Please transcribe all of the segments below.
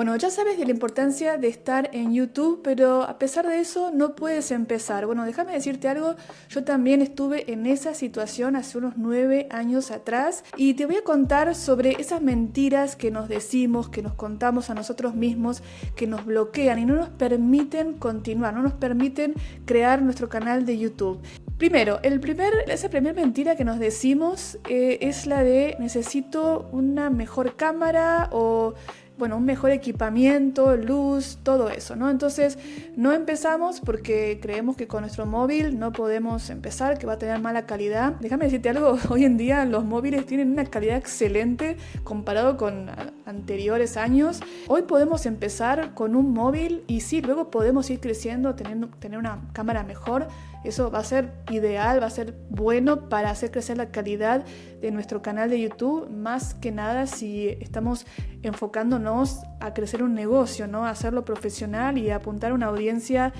Bueno, ya sabes de la importancia de estar en YouTube, pero a pesar de eso no puedes empezar. Bueno, déjame decirte algo, yo también estuve en esa situación hace unos 9 años atrás y te voy a contar sobre esas mentiras que nos decimos, que nos contamos a nosotros mismos, que nos bloquean y no nos permiten continuar, no nos permiten crear nuestro canal de YouTube. Primero, esa primera mentira que nos decimos es la de necesito una mejor cámara o un mejor equipamiento, luz, todo eso, ¿no? Entonces no empezamos porque creemos que con nuestro móvil no podemos empezar, que va a tener mala calidad. Déjame decirte algo, hoy en día los móviles tienen una calidad excelente comparado con anteriores años. Hoy podemos empezar con un móvil y sí, luego podemos ir creciendo, tener una cámara mejor. Eso va a ser ideal, va a ser bueno para hacer crecer la calidad de nuestro canal de YouTube, más que nada si estamos enfocándonos a crecer un negocio, ¿no? A hacerlo profesional y a apuntar a una audiencia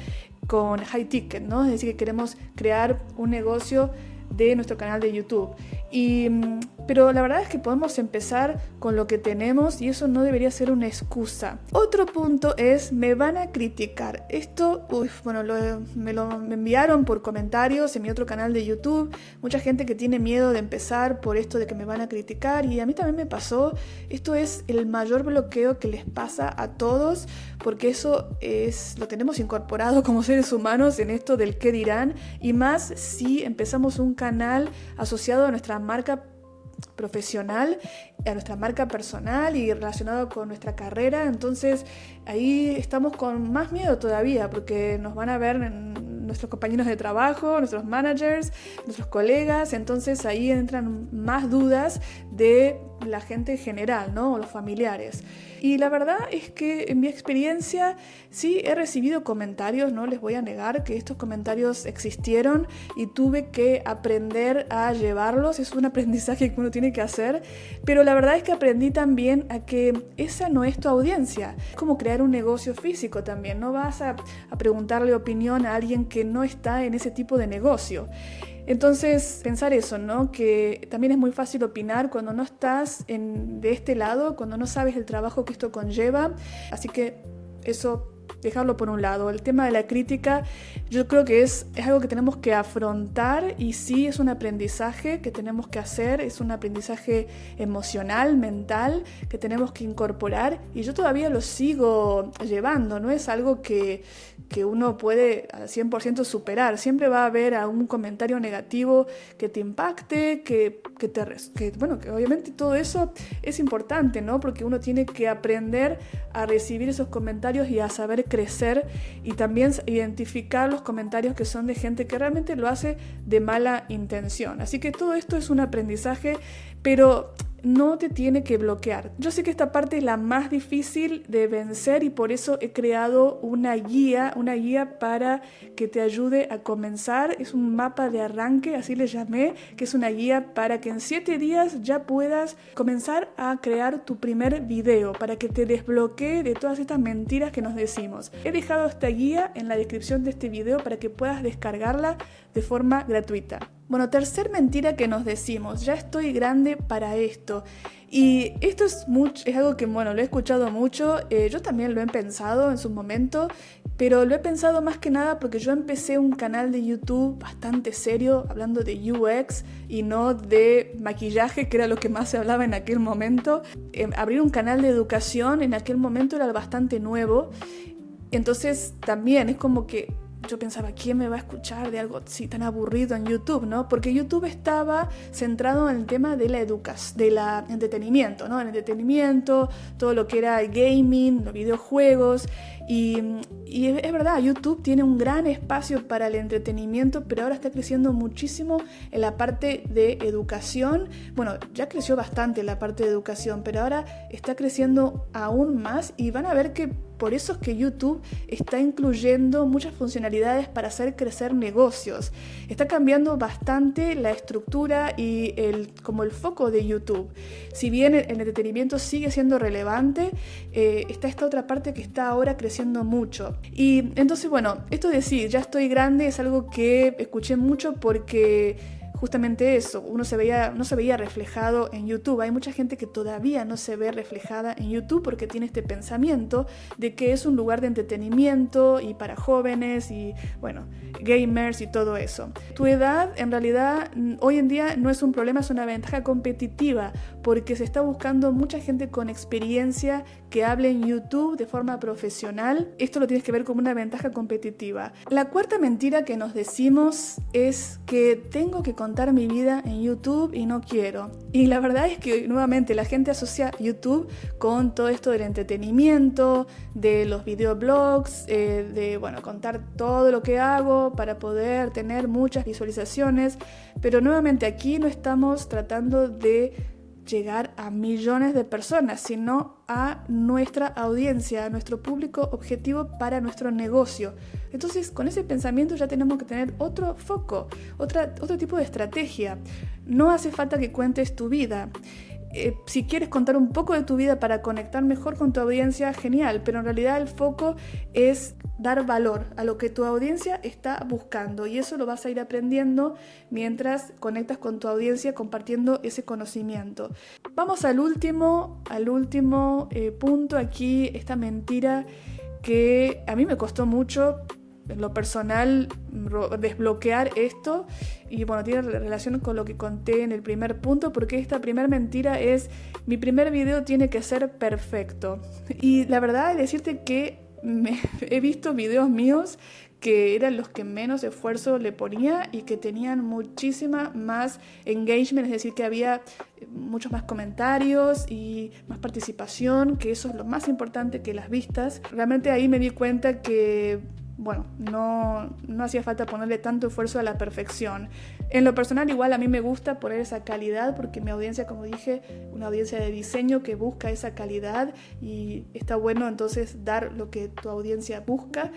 con high ticket, ¿no? Es decir, que queremos crear un negocio de nuestro canal de YouTube. Pero la verdad es que podemos empezar con lo que tenemos y eso no debería ser una excusa. Otro punto es, me van a criticar. Esto, me enviaron por comentarios en mi otro canal de YouTube. Mucha gente que tiene miedo de empezar por esto de que me van a criticar y a mí también me pasó. Esto es el mayor bloqueo que les pasa a todos porque eso lo tenemos incorporado como seres humanos en esto del qué dirán y más si empezamos un canal asociado a nuestra marca profesional, a nuestra marca personal y relacionado con nuestra carrera. Entonces ahí estamos con más miedo todavía porque nos van a ver nuestros compañeros de trabajo, nuestros managers, nuestros colegas. Entonces ahí entran más dudas de la gente en general, ¿no? O los familiares. Y la verdad es que en mi experiencia sí he recibido comentarios, no les voy a negar que estos comentarios existieron y tuve que aprender a llevarlos. Es un aprendizaje que uno tiene que hacer, pero la verdad es que aprendí también a que esa no es tu audiencia. Es como crear un negocio físico también, no vas a preguntarle opinión a alguien que no está en ese tipo de negocio. Entonces, pensar eso, ¿no? Que también es muy fácil opinar cuando no estás de este lado, cuando no sabes el trabajo que esto conlleva. Así que eso, dejarlo por un lado. El tema de la crítica, yo creo que es algo que tenemos que afrontar y sí es un aprendizaje que tenemos que hacer, es un aprendizaje emocional, mental, que tenemos que incorporar y yo todavía lo sigo llevando, no es algo que uno puede al 100% superar. Siempre va a haber algún comentario negativo que te impacte, que obviamente todo eso es importante, ¿no? Porque uno tiene que aprender a recibir esos comentarios y a saber crecer y también identificar los comentarios que son de gente que realmente lo hace de mala intención. Así que todo esto es un aprendizaje, pero no te tiene que bloquear. Yo sé que esta parte es la más difícil de vencer y por eso he creado una guía para que te ayude a comenzar. Es un mapa de arranque, así le llamé, que es una guía para que en 7 días ya puedas comenzar a crear tu primer video, para que te desbloquee de todas estas mentiras que nos decimos. He dejado esta guía en la descripción de este video para que puedas descargarla de forma gratuita. Bueno, tercer mentira que nos decimos, ya estoy grande para esto. Y esto es algo que, lo he escuchado mucho, yo también lo he pensado en su momento, pero lo he pensado más que nada porque yo empecé un canal de YouTube bastante serio, hablando de UX y no de maquillaje, que era lo que más se hablaba en aquel momento. Abrir un canal de educación en aquel momento era bastante nuevo, entonces también es como que yo pensaba, ¿quién me va a escuchar de algo así tan aburrido en YouTube, ¿no? Porque YouTube estaba centrado en el tema de la entretenimiento, ¿no? El entretenimiento, todo lo que era el gaming, los videojuegos. Y es verdad, YouTube tiene un gran espacio para el entretenimiento, pero ahora está creciendo muchísimo en la parte de educación. Bueno, ya creció bastante en la parte de educación, pero ahora está creciendo aún más y van a ver que por eso es que YouTube está incluyendo muchas funcionalidades para hacer crecer negocios. Está cambiando bastante la estructura y el foco de YouTube. Si bien el entretenimiento sigue siendo relevante, está esta otra parte que está ahora creciendo mucho. Y entonces, esto de decir, ya estoy grande, es algo que escuché mucho porque justamente eso, no se veía reflejado en YouTube. Hay mucha gente que todavía no se ve reflejada en YouTube porque tiene este pensamiento de que es un lugar de entretenimiento y para jóvenes y, bueno, gamers y todo eso. Tu edad, en realidad, hoy en día no es un problema, es una ventaja competitiva porque se está buscando mucha gente con experiencia que hable en YouTube de forma profesional. Esto lo tienes que ver como una ventaja competitiva. La cuarta mentira que nos decimos es que tengo que contar mi vida en YouTube y no quiero. Y la verdad es que nuevamente la gente asocia YouTube con todo esto del entretenimiento, de los videoblogs, de contar todo lo que hago para poder tener muchas visualizaciones. Pero nuevamente aquí no estamos tratando de llegar a millones de personas, sino a nuestra audiencia, a nuestro público objetivo para nuestro negocio. Entonces, con ese pensamiento ya tenemos que tener otro foco, otro tipo de estrategia. No hace falta que cuentes tu vida. Si quieres contar un poco de tu vida para conectar mejor con tu audiencia, genial, pero en realidad el foco es dar valor a lo que tu audiencia está buscando y eso lo vas a ir aprendiendo mientras conectas con tu audiencia compartiendo ese conocimiento. Vamos al último punto aquí, esta mentira que a mí me costó mucho en lo personal desbloquear esto y bueno, tiene relación con lo que conté en el primer punto porque esta primera mentira es mi primer video tiene que ser perfecto y la verdad es decirte que he visto videos míos que eran los que menos esfuerzo le ponía y que tenían muchísima más engagement, es decir, que había muchos más comentarios y más participación, que eso es lo más importante que las vistas. Realmente ahí me di cuenta que no hacía falta ponerle tanto esfuerzo a la perfección. En lo personal igual a mí me gusta poner esa calidad porque mi audiencia, como dije, una audiencia de diseño que busca esa calidad y está bueno entonces dar lo que tu audiencia busca,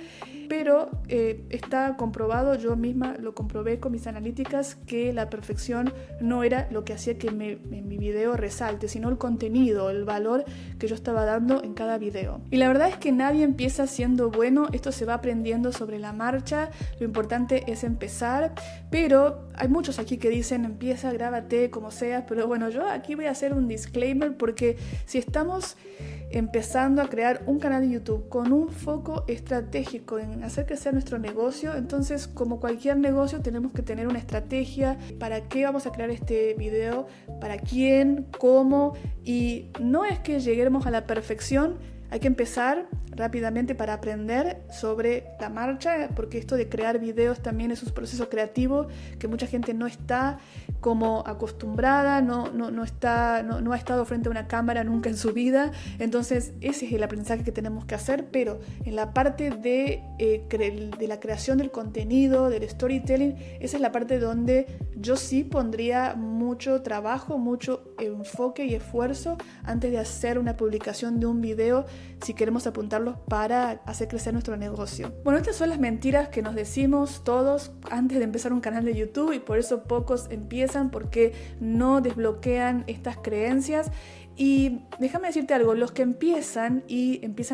pero está comprobado, yo misma lo comprobé con mis analíticas que la perfección no era lo que hacía que en mi video resalte, sino el contenido, el valor que yo estaba dando en cada video. Y la verdad es que nadie empieza siendo bueno, esto se va aprendiendo sobre la marcha, lo importante es empezar, pero hay muchos aquí que dicen empieza, grábate, como sea, pero bueno, yo aquí voy a hacer un disclaimer porque si estamos empezando a crear un canal de YouTube con un foco estratégico en hacer crecer nuestro negocio, entonces como cualquier negocio tenemos que tener una estrategia para qué vamos a crear este video, para quién, cómo, y no es que lleguemos a la perfección. Hay que empezar rápidamente para aprender sobre la marcha, porque esto de crear videos también es un proceso creativo que mucha gente no está como acostumbrada, no ha estado frente a una cámara nunca en su vida. Entonces ese es el aprendizaje que tenemos que hacer, pero en la parte de la creación del contenido, del storytelling, esa es la parte donde yo sí pondría mucho trabajo, mucho enfoque y esfuerzo antes de hacer una publicación de un video si queremos apuntarlos para hacer crecer nuestro negocio. Bueno, estas son las mentiras que nos decimos todos antes de empezar un canal de YouTube y por eso pocos empiezan porque no desbloquean estas creencias. Y déjame decirte algo, los que empiezan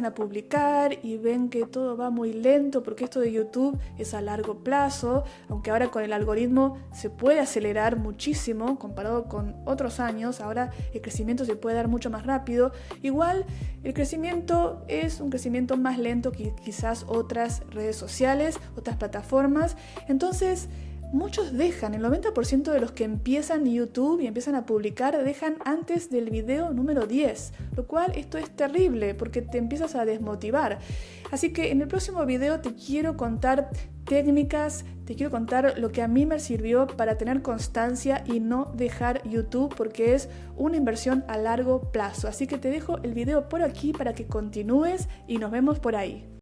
a publicar y ven que todo va muy lento porque esto de YouTube es a largo plazo, aunque ahora con el algoritmo se puede acelerar muchísimo comparado con otros años, ahora el crecimiento se puede dar mucho más rápido, igual el crecimiento es un crecimiento más lento que quizás otras redes sociales, otras plataformas, entonces muchos dejan, el 90% de los que empiezan YouTube y empiezan a publicar dejan antes del video número 10, lo cual esto es terrible porque te empiezas a desmotivar. Así que en el próximo video te quiero contar técnicas, te quiero contar lo que a mí me sirvió para tener constancia y no dejar YouTube porque es una inversión a largo plazo. Así que te dejo el video por aquí para que continúes y nos vemos por ahí.